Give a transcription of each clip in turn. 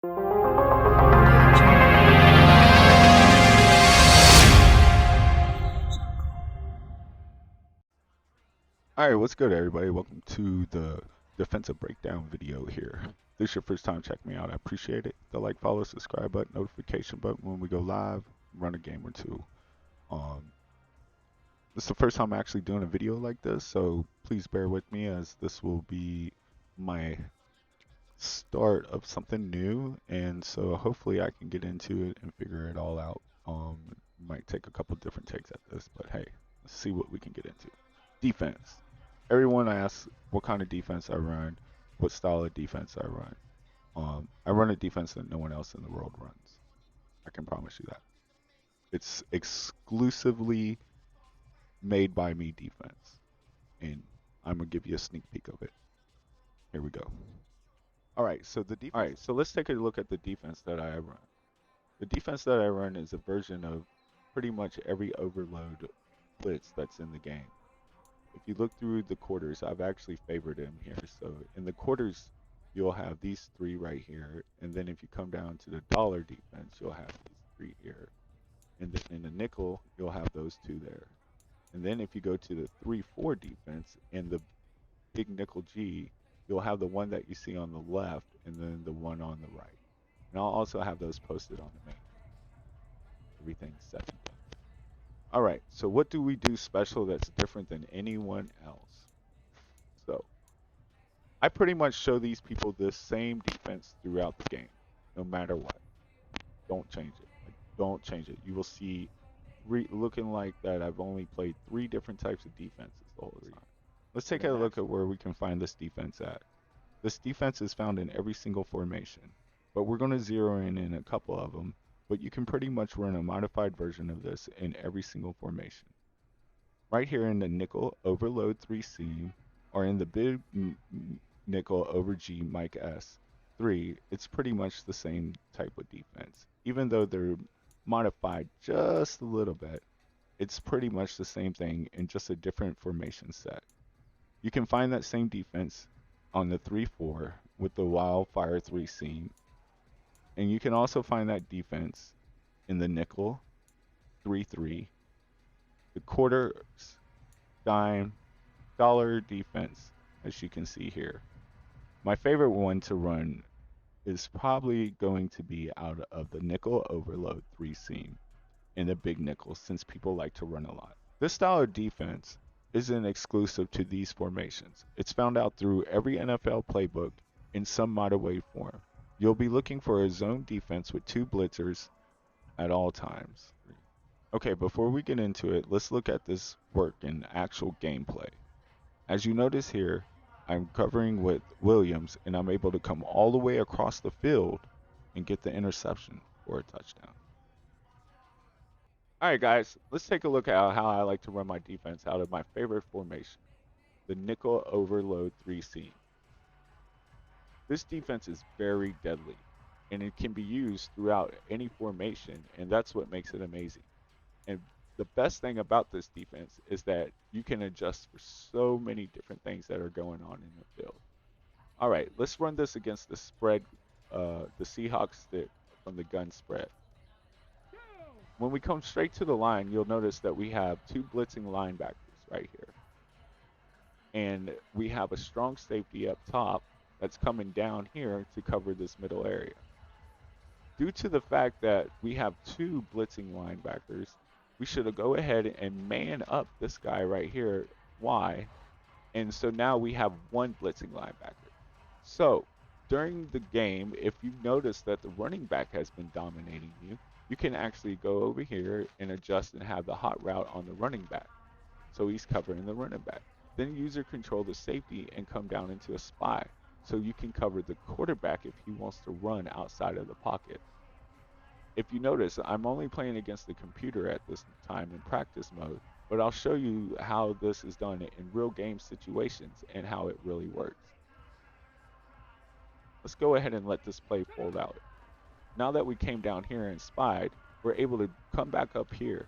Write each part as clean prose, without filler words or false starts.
Alright, what's good everybody? Welcome to the defensive breakdown video here. If this is your first time checking me out, I appreciate it. The like, follow, subscribe button, notification button when we go live, run a game or two. This is the first time I'm actually doing a video like this, so please bear with me as this will be my start of something new, and so hopefully I can get into it and figure it all out. Might take a couple different takes at this, but hey, let's see what we can get into. Defense. Everyone asks what kind of defense I run, what style of defense I run. I run a defense that no one else in the world runs. I can promise you that. It's exclusively made by me defense, and I'm gonna give you a sneak peek of it. Here we go. All right, so let's take a look at the defense that I run. The defense that I run is a version of pretty much every overload blitz that's in the game. If you look through the quarters, I've actually favored them here. So in the quarters, you'll have these three right here. And then if you come down to the dollar defense, you'll have these three here. And then in the nickel, you'll have those two there. And then if you go to the 3-4 defense and the big nickel G, you'll have the one that you see on the left and then the one on the right. And I'll also have those posted on the main. Everything's set. All right, so what do we do special that's different than anyone else? So I pretty much show these people this same defense throughout the game, no matter what. Don't change it. Like, don't change it. You will see looking like that I've only played 3 different types of defenses the whole time. Let's take a look at where we can find this defense at. This defense is found in every single formation, but we're going to zero in a couple of them. But you can pretty much run a modified version of this in every single formation. Right here in the nickel overload 3 seam, or in the big nickel over G Mike S 3, it's pretty much the same type of defense. Even though they're modified just a little bit, it's pretty much the same thing in just a different formation set. You can find that same defense on the 3-4 with the wildfire 3 seam. And you can also find that defense in the nickel 3-3, the quarters, dime, dollar defense, as you can see here. My favorite one to run is probably going to be out of the nickel overload 3 seam and the big nickel, since people like to run a lot. This style of defense isn't exclusive to these formations. It's found out through every NFL playbook in some modern way form. You'll be looking for a zone defense with 2 blitzers at all times. Okay, before we get into it, let's look at this work in actual gameplay. As you notice here, I'm covering with Williams, and I'm able to come all the way across the field and get the interception for a touchdown. All right, guys, let's take a look at how I like to run my defense out of my favorite formation, the nickel overload 3 seam. This defense is very deadly, and it can be used throughout any formation, and that's what makes it amazing. And the best thing about this defense is that you can adjust for so many different things that are going on in the field. All right, let's run this against the spread, the Seahawks stick from the gun spread. When we come straight to the line, you'll notice that we have 2 blitzing linebackers right here. And we have a strong safety up top that's coming down here to cover this middle area. Due to the fact that we have 2 blitzing linebackers, we should go ahead and man up this guy right here, Y, and so now we have 1 blitzing linebacker. So during the game, if you notice that the running back has been dominating you, you can actually go over here and adjust and have the hot route on the running back. So he's covering the running back. Then user control the safety and come down into a spy, so you can cover the quarterback if he wants to run outside of the pocket. If you notice, I'm only playing against the computer at this time in practice mode, but I'll show you how this is done in real game situations and how it really works. Let's go ahead and let this play fold out. Now that we came down here and spied, we're able to come back up here.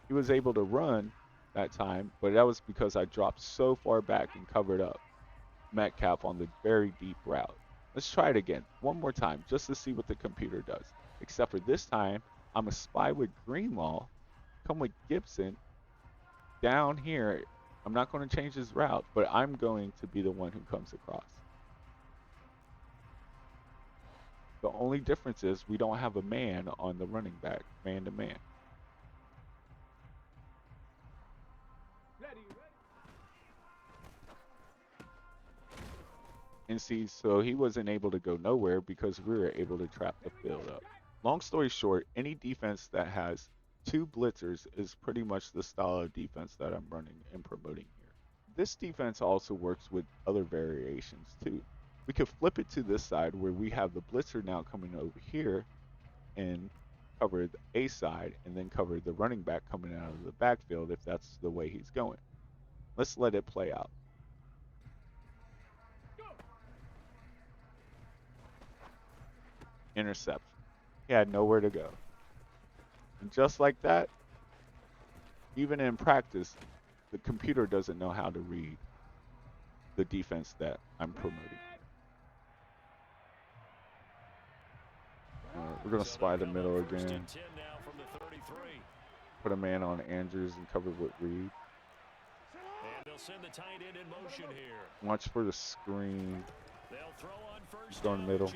He was able to run that time, but that was because I dropped so far back and covered up Metcalf on the very deep route. Let's try it again, one more time, just to see what the computer does. Except for this time, I'm a spy with Greenlaw, come with Gibson, down here. I'm not going to change his route, but I'm going to be the one who comes across. The only difference is we don't have a man on the running back, man to man. And see, so he wasn't able to go nowhere because we were able to trap the field up. Long story short, any defense that has two blitzers is pretty much the style of defense that I'm running and promoting here. This defense also works with other variations too. We could flip it to this side where we have the blitzer now coming over here and cover the A side and then cover the running back coming out of the backfield if that's the way he's going. Let's let it play out. Interception. He had nowhere to go. And just like that, even in practice, the computer doesn't know how to read the defense that I'm promoting. We're going to spy the middle again. Put a man on Andrews and cover with Reed. Watch for the screen. He's going middle.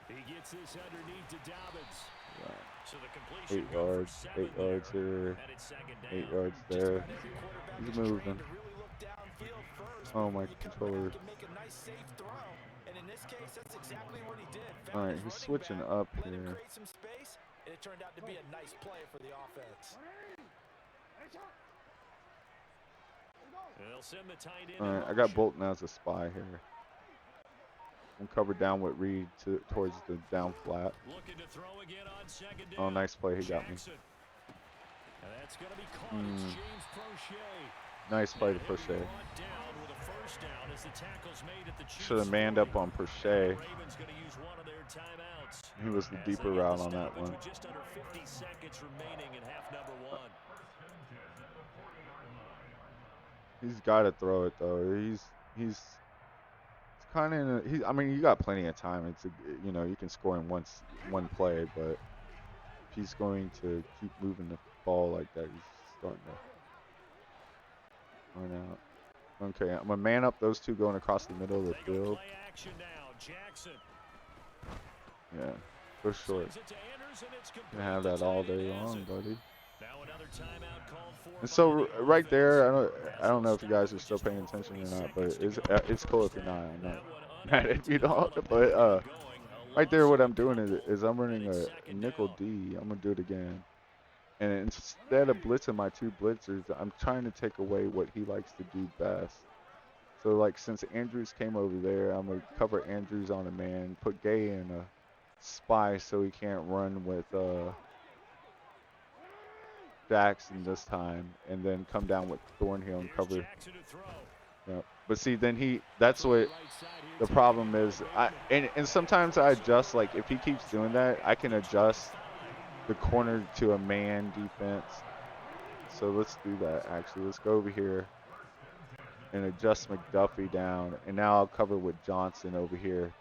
He gets this underneath to Dobbins. Right. So the 8 yards, 8 yards here, 8 yards there. He's moving. Oh, my controller. All right, he's switching up here. It turned out to be a nice play for the offense. All right, I got Bolton as a spy here. I'm covered down with Reed towards the down flat. Oh, nice play. He got me. Nice play to Prochet. Should have manned up on Prochet. He was the deeper route on that one. He's got to throw it though. He's kind of I mean, you got plenty of time. It's you know, you can score in one play, but if he's going to keep moving the ball like that, he's starting to run out. Okay, I'm gonna man up those two going across the middle of the field. Yeah, go short. You can have that all day long, buddy. And so right there, I don't know if you guys are still paying attention or not, but it's cool if you're not. I'm not mad if you don't. But right there, what I'm doing is I'm running a nickel D. I'm gonna do it again, and instead of blitzing my two blitzers, I'm trying to take away what he likes to do best. So like since Andrews came over there, I'm gonna cover Andrews on a man, put Gay in a spy so he can't run with Jackson this time, and then come down with Thornhill and cover. Yeah. But see, then that's what the problem is. And sometimes I adjust, like if he keeps doing that, I can adjust the corner to a man defense. So let's do that actually. Let's go over here and adjust McDuffie down, and now I'll cover with Johnson over here.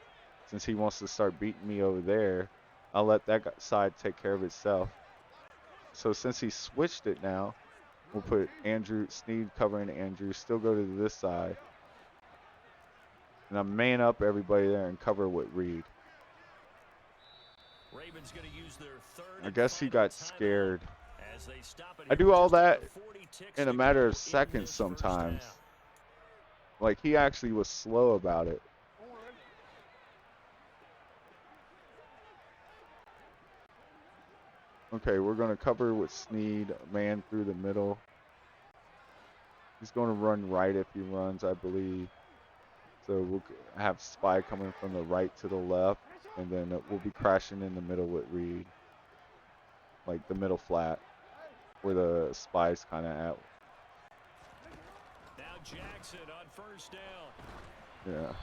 Since he wants to start beating me over there, I'll let that side take care of itself. So since he switched it now, we'll put Snead covering Andrew, still go to this side. And I man up everybody there and cover with Reed. I guess he got scared. I do all that in a matter of seconds sometimes. Like he actually was slow about it. Okay, we're going to cover with Snead, man through the middle. He's going to run right if he runs, I believe. So we'll have Spy coming from the right to the left, and then we'll be crashing in the middle with Reed. Like the middle flat, where the Spy's kind of at. Now Jackson on first down. Yeah.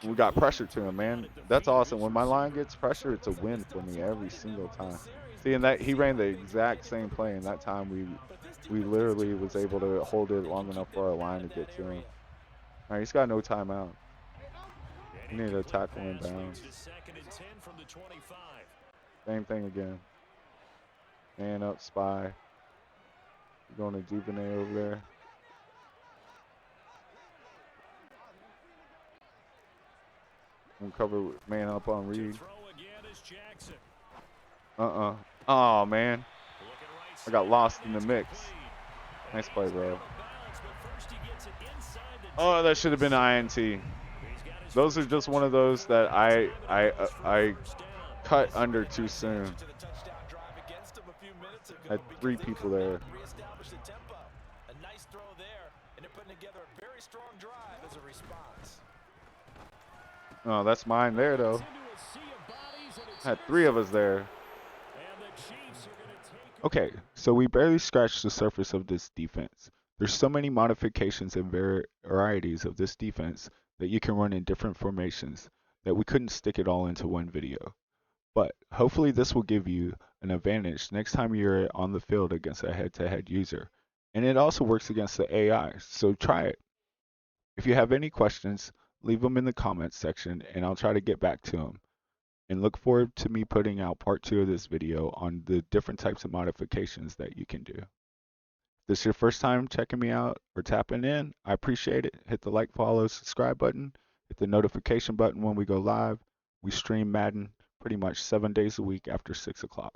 We got pressure to him, man. That's awesome. When my line gets pressure, it's a win for me every single time. See, and that he ran the exact same play, and that time we literally was able to hold it long enough for our line to get to him. All right, he's got no timeout. We need a tackle in bounds. Second and 10 from the 25. Same thing again. Man up, spy. Going to Duvernay over there. And cover with man up on Reed. Oh, man. I got lost in the mix. Nice play, bro. Oh, that should have been INT. Those are just one of those that I cut under too soon. Had 3 people there. A nice throw there, and they're putting together a very strong drive as a response. Oh, that's mine there, though. Had 3 of us there. Okay, so we barely scratched the surface of this defense. There's so many modifications and varieties of this defense that you can run in different formations that we couldn't stick it all into one video. But hopefully this will give you an advantage next time you're on the field against a head-to-head user. And it also works against the AI, so try it. If you have any questions, leave them in the comments section and I'll try to get back to them. And look forward to me putting out part 2 of this video on the different types of modifications that you can do. If this is your first time checking me out or tapping in, I appreciate it. Hit the like, follow, subscribe button. Hit the notification button when we go live. We stream Madden pretty much 7 days a week after 6 o'clock.